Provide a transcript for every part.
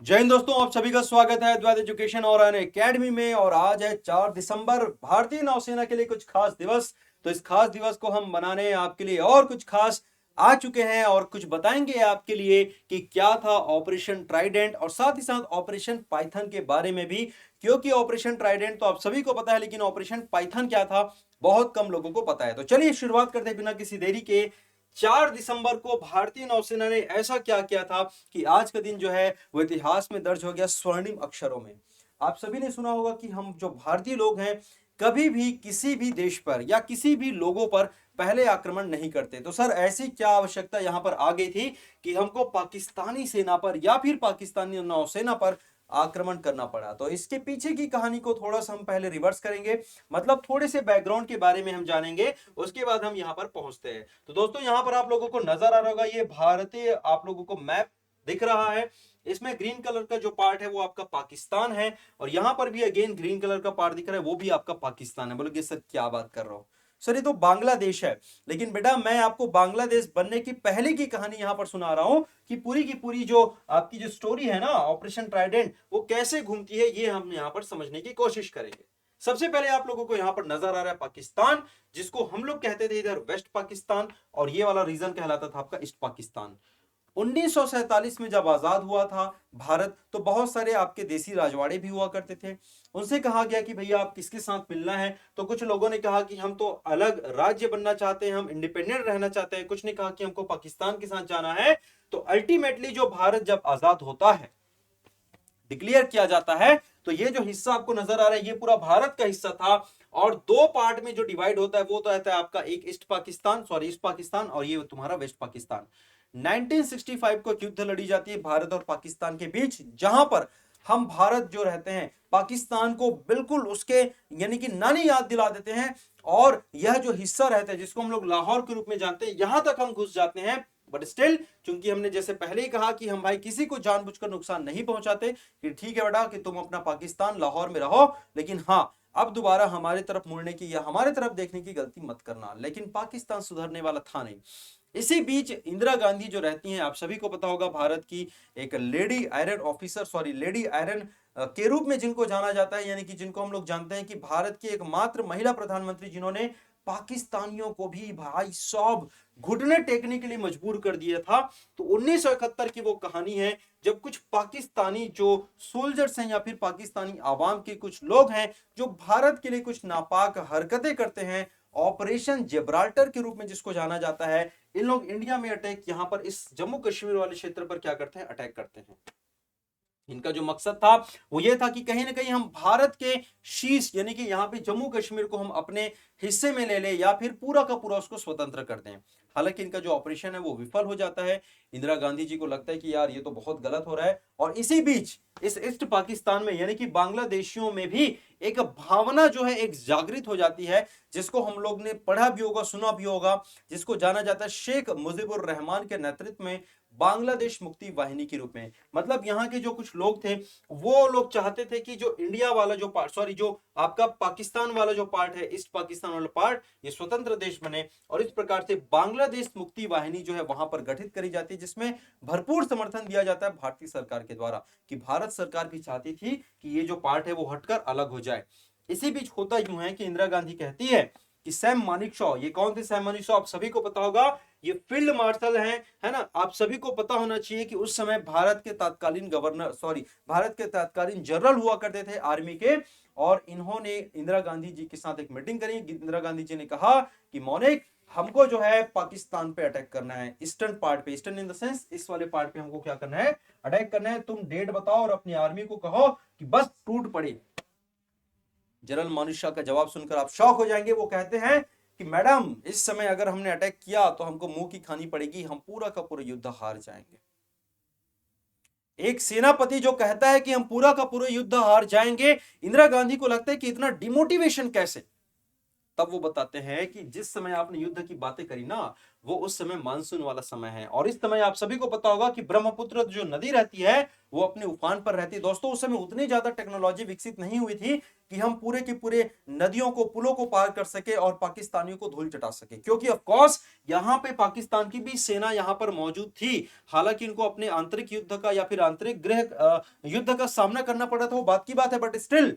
जय हिंद दोस्तों, आप सभी का स्वागत है द्वैत एजुकेशन और अन एकेडमी में। और आज है 4 दिसंबर, भारतीय नौसेना के लिए कुछ खास दिवस। तो इस खास दिवस को हम बनाने आपके लिए और कुछ खास आ चुके हैं और कुछ बताएंगे आपके लिए कि क्या था ऑपरेशन ट्राइडेंट, और साथ ही साथ ऑपरेशन पाइथन के बारे में भी। क्योंकि ऑपरेशन ट्राइडेंट तो आप सभी को पता है, लेकिन ऑपरेशन पाइथन क्या था बहुत कम लोगों को पता है। तो चलिए शुरुआत करते हैं बिना किसी देरी के। 4 दिसंबर को भारतीय नौसेना ने ऐसा क्या किया था कि आज का दिन जो है वो इतिहास में दर्ज हो गया स्वर्णिम अक्षरों में। आप सभी ने सुना होगा कि हम जो भारतीय लोग हैं कभी भी किसी भी देश पर या किसी भी लोगों पर पहले आक्रमण नहीं करते। तो सर ऐसी क्या आवश्यकता यहां पर आ गई थी कि हमको पाकिस्तानी सेना पर या फिर पाकिस्तानी नौसेना पर आक्रमण करना पड़ा? तो इसके पीछे की कहानी को थोड़ा सा हम पहले रिवर्स करेंगे, मतलब थोड़े से बैकग्राउंड के बारे में हम जानेंगे, उसके बाद हम यहां पर पहुंचते हैं। तो दोस्तों यहां पर आप लोगों को नजर आ रहा होगा, ये भारतीय आप लोगों को मैप दिख रहा है। इसमें ग्रीन कलर का जो पार्ट है वो आपका पाकिस्तान है, और यहां पर भी अगेन ग्रीन कलर का पार्ट दिख रहा है, वो भी आपका पाकिस्तान है। बोलोगे सर क्या बात कर रहा हो, सर ये तो बांग्लादेश है। लेकिन बेटा मैं आपको बांग्लादेश बनने की पहले की कहानी यहां पर सुना रहा हूं कि पूरी की पूरी जो आपकी जो स्टोरी है ना ऑपरेशन ट्राइडेंट, वो कैसे घूमती है, ये हम यहां पर समझने की कोशिश करेंगे। सबसे पहले आप लोगों को यहां पर नजर आ रहा है पाकिस्तान, जिसको हम लोग कहते थे इधर वेस्ट पाकिस्तान, और ये वाला रीजन कहलाता था आपका ईस्ट पाकिस्तान। 1947 में जब आजाद हुआ था भारत, तो बहुत सारे आपके देसी राजवाड़े भी हुआ करते थे। उनसे कहा गया कि भैया आप किसके साथ मिलना है, तो कुछ लोगों ने कहा कि हम तो अलग राज्य बनना चाहते हैं, हम इंडिपेंडेंट रहना चाहते हैं। कुछ ने कहा कि हमको पाकिस्तान के साथ जाना है। तो अल्टीमेटली जो भारत जब आजाद होता है, डिक्लेयर किया जाता है, तो ये जो हिस्सा आपको नजर आ रहा है ये पूरा भारत का हिस्सा था। और दो पार्ट में जो डिवाइड होता है वो तो रहता है आपका, एक ईस्ट पाकिस्तान, और ये तुम्हारा वेस्ट पाकिस्तान। 1965 को युद्ध लड़ी जाती है भारत और पाकिस्तान के बीच, जहां पर हम भारत जो रहते हैं पाकिस्तान को बिल्कुल उसके यानी कि नानी याद दिला देते हैं। और यह जो हिस्सा रहता है जिसको हम लोग लाहौर के रूप में जानते हैं, यहां तक हम घुस जाते हैं। बट स्टिल, चूंकि हमने जैसे पहले ही कहा कि हम भाई किसी को जानबूझकर नुकसान नहीं पहुंचाते, कि ठीक है बेटा कि तुम अपना पाकिस्तान लाहौर में रहो, लेकिन हाँ अब दोबारा हमारे तरफ मुड़ने की या हमारे तरफ देखने की गलती मत करना। लेकिन पाकिस्तान सुधरने वाला था नहीं। इसी बीच इंदिरा गांधी जो रहती हैं, आप सभी को पता होगा, भारत की एक lady iron officer, sorry lady iron के रूप में जिनको जाना जाता है, यानी कि जिनको हम लोग जानते हैं कि भारत की एकमात्र महिला प्रधानमंत्री जिन्होंने पाकिस्तानियों को भी भाई साहब घुटने टेकने के लिए मजबूर कर दिया था। तो 1971 की वो कहानी है जब कुछ पाकिस्तानी जो सोल्जर्स हैं या फिर पाकिस्तानी आवाम के कुछ लोग हैं जो भारत के लिए कुछ नापाक हरकतें करते हैं, ऑपरेशन जिब्राल्टर के रूप में जिसको जाना जाता है, इन लोग इंडिया में अटैक, यहां पर इस जम्मू कश्मीर वाले क्षेत्र पर क्या करते हैं, अटैक करते हैं। इनका जो मकसद था वो ये था कि कहीं ना कहीं हम भारत के शीश यानी कि यहां पे जम्मू कश्मीर को हम अपने हिस्से में ले ले या फिर पूरा का पूरा उसको स्वतंत्र कर दें। हालांकि इनका जो ऑपरेशन है वो विफल हो जाता है। इंदिरा गांधी जी को लगता है कि यार ये तो बहुत गलत हो रहा है, और इसी बीच इस ईस्ट पाकिस्तान में यानी कि बांग्लादेशियों में भी एक भावना जो है एक जागृत हो जाती है, जिसको हम लोग ने पढ़ा भी होगा सुना भी होगा, जिसको जाना जाता है शेख मुजीबुर रहमान के नेतृत्व में बांग्लादेश मुक्ति वाहिनी के रूप में। मतलब यहाँ के जो कुछ लोग थे वो लोग चाहते थे कि जो इंडिया वाला जो पार्ट, सॉरी जो आपका पाकिस्तान वाला जो पार्ट है, ईस्ट पाकिस्तान वाला पार्ट, ये स्वतंत्र देश बने। और इस प्रकार से बांग्लादेश मुक्ति वाहिनी जो है वहां पर गठित करी जाती है, जिसमें भरपूर समर्थन दिया जाता है भारतीय सरकार के द्वारा, कि भारत सरकार भी चाहती थी कि ये जो पार्ट है वो हटकर अलग हो जाए। इसी बीच होता यूं है कि इंदिरा गांधी कहती है कि सैम मानिकशॉ, ये कौन थे सैम मानिकशॉ, आप सभी को पता होगा, ये फील्ड मार्शल हैं, है ना। आप सभी को पता होना चाहिए कि उस समय भारत के तत्कालीन गवर्नर, सॉरी भारत के तत्कालीन जनरल हुआ करते थे आर्मी के। और इन्होंने इंदिरा गांधी जी के साथ एक मीटिंग करी। इंदिरा गांधी जी ने कहा कि मौनिक, हमको जो है पाकिस्तान पे अटैक करना है, ईस्टर्न पार्ट पे, ईस्टर्न इन द सेंस इस वाले पार्ट पे हमको क्या करना है, अटैक करना है। तुम डेट बताओ और अपनी आर्मी को कहो कि बस टूट पड़े। जनरल मानुषा का जवाब सुनकर आप शॉक हो जाएंगे। वो कहते हैं कि मैडम इस समय अगर हमने अटैक किया तो हमको मुंह की खानी पड़ेगी, हम पूरा का पूरा युद्ध हार जाएंगे। एक सेनापति जो कहता है कि हम पूरा का पूरा युद्ध हार जाएंगे, इंदिरा गांधी को लगता है कि इतना डिमोटिवेशन कैसे। तब वो बताते हैं कि जिस समय आपने युद्ध की बातें करी ना, वो उस समय मानसून वाला समय है। और इस समय आप सभी को पता होगा कि ब्रह्मपुत्र जो नदी रहती है वो अपने उफान पर रहती है। दोस्तों उस समय उतनी ज्यादा टेक्नोलॉजी विकसित नहीं हुई थी कि हम पूरे के पूरे नदियों को, पुलों को पार कर सके और पाकिस्तानियों को धूल चटा सके, क्योंकि ऑफ कोर्स यहां पे पाकिस्तान की भी सेना यहां पर मौजूद थी। हालांकि इनको अपने आंतरिक युद्ध का या फिर आंतरिक गृह युद्ध का सामना करना पड़ा था, वो बात की बात है, बट स्टिल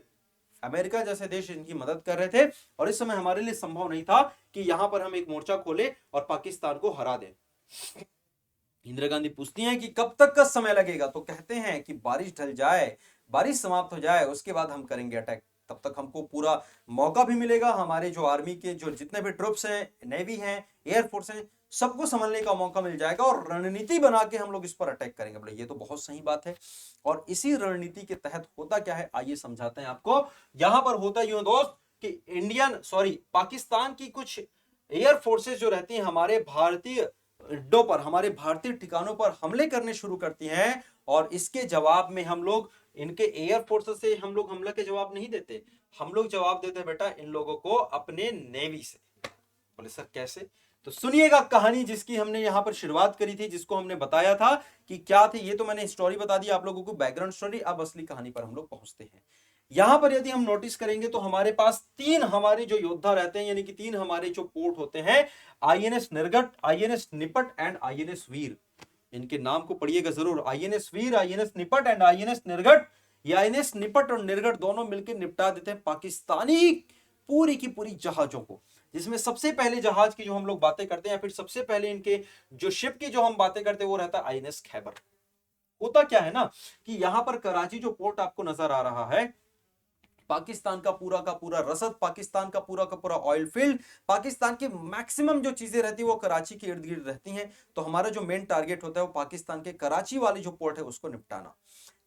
अमेरिका जैसे देश इनकी मदद कर रहे थे। और इस समय हमारे लिए संभव नहीं था कि यहां पर हम एक मोर्चा खोले और पाकिस्तान को हरा दें। इंदिरा गांधी पूछती हैं कि कब तक का समय लगेगा, तो कहते हैं कि बारिश ढल जाए, बारिश समाप्त हो जाए, उसके बाद हम करेंगे अटैक। तब तक हमको पूरा मौका भी मिलेगा, हमारे जो आर्मी के जो जितने भी ट्रुप्स हैं, नेवी हैं, एयरफोर्स हैं, सबको संभलने का मौका मिल जाएगा और रणनीति बना के हम लोग इस पर अटैक करेंगे। बोले ये तो बहुत सही बात है। और इसी रणनीति के तहत होता क्या है, आइए समझाते हैं आपको। यहां पर होता यूं दोस्त कि पाकिस्तान की कुछ एयर फोर्सेस जो रहती हैं हमारे भारतीय अड्डों पर, हमारे भारतीय ठिकानों पर हमले करने शुरू करती हैं। और इसके जवाब में हम लोग इनके एयर फोर्स से हम लोग हमला के जवाब नहीं देते, हम लोग जवाब देते हैं बेटा इन लोगों को अपने नेवी से। बोले सर कैसे? तो सुनिएगा कहानी जिसकी हमने यहां पर शुरुआत करी थी, जिसको हमने बताया था कि क्या थी। ये तो मैंने स्टोरी बता दी आप लोगों को, बैकग्राउंड स्टोरी। अब असली कहानी पर हम लोग पहुंचते हैं। यहां पर यदि हम नोटिस करेंगे तो हमारे पास तीन हमारे जो योद्धा रहते हैं, यानी कि तीन हमारे जो पोर्ट होते हैं, आईएनएस निर्गट, आईएनएस निपट एंड आईएनएस वीर। इनके नाम को पढ़िएगा जरूर, आईएनएस वीर, आईएनएस निपट एंड आईएनएस निर्गट। ये आईएनएस निपट और निर्गट दोनों मिलकर निपटा देते हैं पाकिस्तानी पूरी की पूरी जहाजों को। जिसमें सबसे पहले जहाज की जो हम लोग बातें करते हैं, या फिर सबसे पहले इनके जो शिप की जो हम बातें करते हैं, वो रहता है आईएनएस खैबर। होता क्या है ना कि यहां पर कराची जो पोर्ट आपको नजर आ रहा है, पाकिस्तान का पूरा रसद, पाकिस्तान का पूरा ऑयल फील्ड, पाकिस्तान की मैक्सिमम जो चीजें रहती है वो कराची के इर्द गिर्द रहती हैं। तो हमारा जो मेन टारगेट होता है वो पाकिस्तान के कराची वाली जो पोर्ट है उसको निपटाना।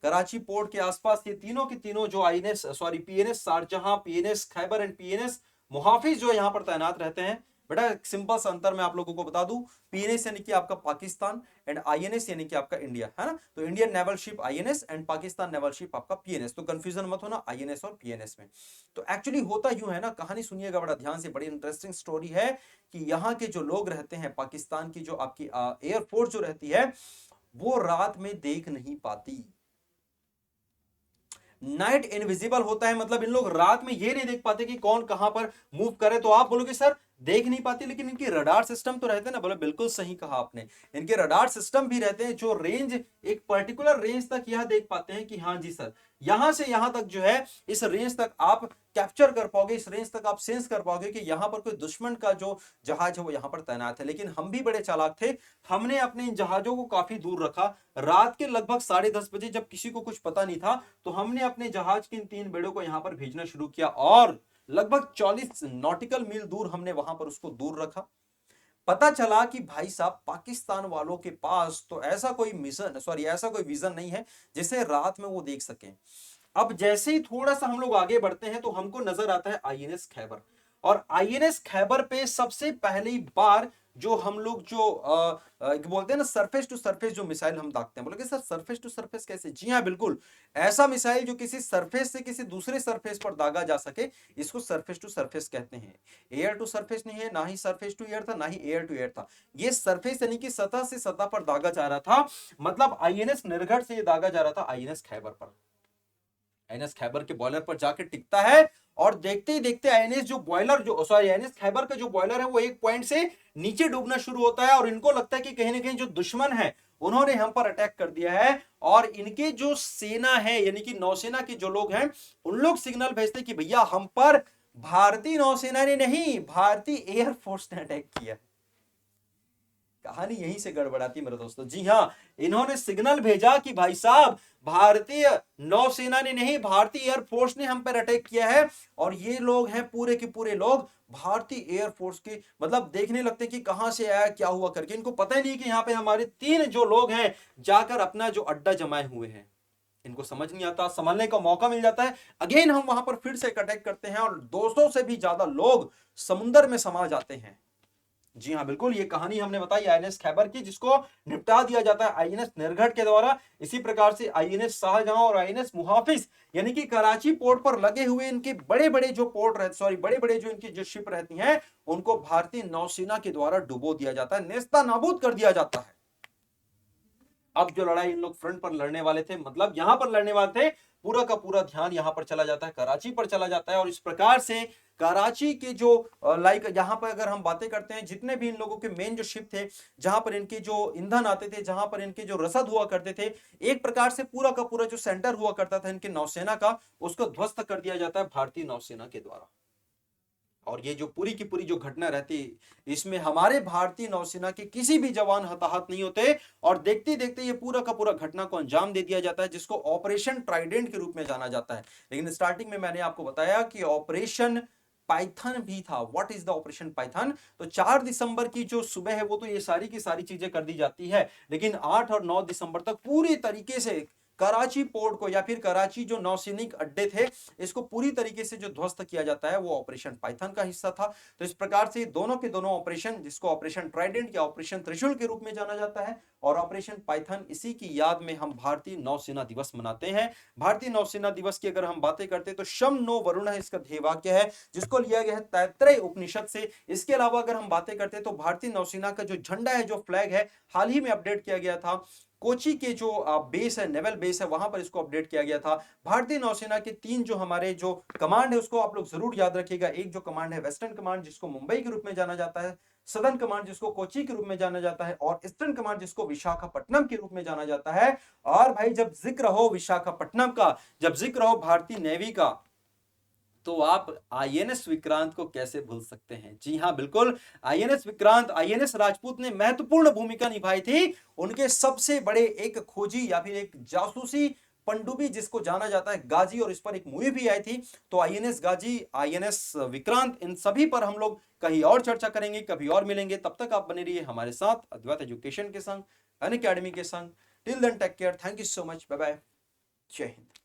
कराची पोर्ट के आसपास ये तीनों के तीनों जो PNS Shahjahan, PNS Khyber and PNS Muhafiz जो यहाँ पर तैनात रहते हैं। बेटा एक सिंपल सा अंतर मैं आप लोगों को बता दूं, पीएनएस यानी कि आपका पाकिस्तान एंड आईएनएस यानी कि आपका इंडिया, है ना। तो Indian naval ship INS and Pakistan naval ship आपका पीएनएस। तो कंफ्यूजन मत होना आईएनएस और पीएनएस में। तो एक्चुअली होता यूं है ना, कहानी सुनिएगा बड़ा ध्यान से, बड़ी इंटरेस्टिंग स्टोरी है कि यहाँ के जो लोग रहते हैं, पाकिस्तान की जो आपकी एयरफोर्स जो रहती है, वो रात में देख नहीं पाती। नाइट इनविजिबल होता है, मतलब इन लोग रात में ये नहीं देख पाते कि कौन कहां पर मूव करे। तो आप बोलोगे सर देख नहीं पाती, लेकिन इनकी रडार सिस्टम तो रहते हैं ना। बोले बिल्कुल सही कहा आपने, इनके रडार सिस्टम भी रहते हैं जो रेंज, एक पर्टिकुलर रेंज तक यह देख पाते हैं कि हाँ जी सर, यहां से यहां तक जो है, इस रेंज तक आप कैप्चर कर पाओगे, इस रेंज तक आप सेंस कर पाओगे कि यहां पर कोई दुश्मन का जो जहाज है वो यहां पर तैनात है। लेकिन हम भी बड़े चालाक थे, हमने अपने इन जहाजों को काफी दूर रखा। रात के लगभग 10:30 बजे, जब किसी को कुछ पता नहीं था, तो हमने अपने जहाज के इन 3 बेड़ों को यहां पर भेजना शुरू किया और लगभग 40 नॉटिकल मील दूर हमने वहां पर उसको दूर रखा। पता चला कि भाई साहब पाकिस्तान वालों के पास तो ऐसा कोई ऐसा कोई विजन नहीं है जिसे रात में वो देख सकें। अब जैसे ही थोड़ा सा हम लोग आगे बढ़ते हैं तो हमको नजर आता है आईएनएस खैबर। और आईएनएस खैबर पे सबसे पहली बार जो हम लोग जो बोलते हैं ना सरफेस टू सरफेस जो मिसाइल हम दागते हैं। बोले कि सर सरफेस टू सरफेस कैसे? जी हाँ बिल्कुल, ऐसा मिसाइल जो किसी सरफेस से किसी दूसरे सरफेस पर दागा जा सके, इसको सरफेस टू सरफेस कहते हैं। एयर टू सरफेस नहीं है, ना ही सरफेस टू एयर था, ना ही एयर टू एयर था। ये सरफेस यानी कि सतह से सतह पर दागा जा रहा था। मतलब आईएनएस निर्घट से ये दागा जा रहा था आईएनएस खैबर पर। आईएनएस खैबर के बॉयलर पर जाके टिकता है और देखते ही देखते आईएनएस खैबर का जो बॉयलर है वो एक पॉइंट से नीचे डूबना शुरू होता है। और इनको लगता है कि कहीं ना कहीं जो दुश्मन है उन्होंने हम पर अटैक कर दिया है। और इनके जो सेना है यानी कि नौसेना के जो लोग हैं, उन लोग सिग्नल भेजते कि भैया हम पर भारतीय नौसेना ने नहीं, भारतीय एयरफोर्स ने अटैक किया। कहानी यहीं से गड़बड़ाती मेरे दोस्तों। जी हां, इन्होंने सिग्नल भेजा कि भाई साहब भारतीय नौसेना ने नहीं, भारतीय एयरफोर्स ने हम पर अटैक किया है। और ये लोग हैं पूरे के पूरे लोग भारतीय एयरफोर्स के, मतलब देखने लगते कि कहां से आया क्या हुआ करके। इनको पता ही नहीं कि यहां पे हमारे 3 जो लोग हैं जाकर अपना जो अड्डा जमाए हुए हैं। इनको समझ नहीं आता, संभलने का मौका मिल जाता है, अगेन हम वहां पर फिर से अटैक करते हैं और 200 से भी ज्यादा लोग समुद्र में समा जाते हैं। जी हाँ, बिल्कुल, ये कहानी हमने बताई आईएनएस खैबर की, जिसको निपटा दिया जाता है आईएनएस निरघट के द्वारा। इसी प्रकार से आईएनएस शाहजहां और आईएनएस मुहाफिज, यानी कि कराची पोर्ट पर लगे हुए इनके बड़े-बड़े जो पोर्ट रहते, सॉरी, बड़े-बड़े जो इनकी जो शिप रहती हैं, उनको भारतीय नौसेना के द्वारा डुबो दिया जाता है, नेस्तनाबूद कर दिया जाता है। अब जो लड़ाई इन लोग फ्रंट पर लड़ने वाले थे, मतलब यहां पर लड़ने वाले थे, पूरा का पूरा ध्यान यहां पर चला जाता है, कराची पर चला जाता है। और इस प्रकार से कराची के जो लाइक यहां पर अगर हम बातें करते हैं, जितने भी इन लोगों के मेन जो शिप थे, जहां पर इनके जो ईंधन आते थे, जहां पर इनके जो रसद हुआ करते थे, एक प्रकार से पूरा का पूरा जो सेंटर हुआ करता था इनके नौसेना का, उसको ध्वस्त कर दिया जाता है भारतीय नौसेना के द्वारा। और ये जो पूरी की पूरी जो घटना रहती, इसमें हमारे भारतीय नौसेना के किसी भी जवान हताहत नहीं होते, और देखते देखते ये पूरा का पूरा घटना को अंजाम दे दिया जाता है, जिसको ऑपरेशन ट्राइडेंट के रूप में जाना जाता है। लेकिन स्टार्टिंग में मैंने आपको बताया कि ऑपरेशन पाइथन भी था। What is the operation Python? तो 4 दिसंबर की जो सुबह है वो तो ये सारी की सारी चीजें कर दी जाती है, लेकिन 8 और 9 दिसंबर तक पूरी तरीके से कराची पोर्ट को, या फिर कराची जो नौसैनिक अड्डे थे, इसको पूरी तरीके से जो ध्वस्त किया जाता है, वो ऑपरेशन पाइथन का हिस्सा था। तो इस प्रकार से दोनों के दोनों ऑपरेशन, जिसको ऑपरेशन ट्राइडेंट या ऑपरेशन त्रिशूल के रूप में जाना जाता है, और ऑपरेशन पाइथन, इसी की याद में हम भारतीय नौसेना दिवस मनाते हैं। भारतीय नौसेना दिवस की अगर हम बातें करते हैं तो शम नो वरुण इसका ध्येय वाक्य है, जिसको लिया गया है तैत्रेय उपनिषद से। इसके अलावा अगर हम बातें करते हैं तो भारतीय नौसेना का जो झंडा है, जो फ्लैग है, हाल ही में अपडेट किया गया था। कोची के जो बेस है, नेवल बेस है, वहां पर इसको अपडेट किया गया था। भारतीय नौसेना के 3 जो हमारे जो कमांड है, उसको आप लोग जरूर याद रखिएगा। एक जो कमांड है वेस्टर्न कमांड, जिसको मुंबई के रूप में जाना जाता है, सदर्न कमांड जिसको कोची के रूप में जाना जाता है, और ईस्टर्न कमांड जिसको विशाखापट्टनम के रूप में जाना जाता है। और भाई जब जिक्र हो विशाखापट्टनम का, जब जिक्र हो भारतीय नेवी का, तो आप आईएनएस विक्रांत को कैसे भूल सकते हैं? जी हां, बिल्कुल, आईएनएस विक्रांत, आईएनएस राजपूत ने महत्वपूर्ण भूमिका निभाई थी। उनके सबसे बड़े एक खोजी या फिर एक जासूसी पनडुब्बी, जिसको जाना जाता है गाजी, और इस पर एक मूवी भी आई थी। तो आईएनएस गाजी, आईएनएस विक्रांत, इन सभी पर हम लोग कहीं और चर्चा करेंगे, कभी और मिलेंगे। तब तक आप बने रहिए हमारे साथ अद्वैत एजुकेशन के संग, अनअकैडमी के संग। Till then take care, thank you so much, bye bye, जय हिंद।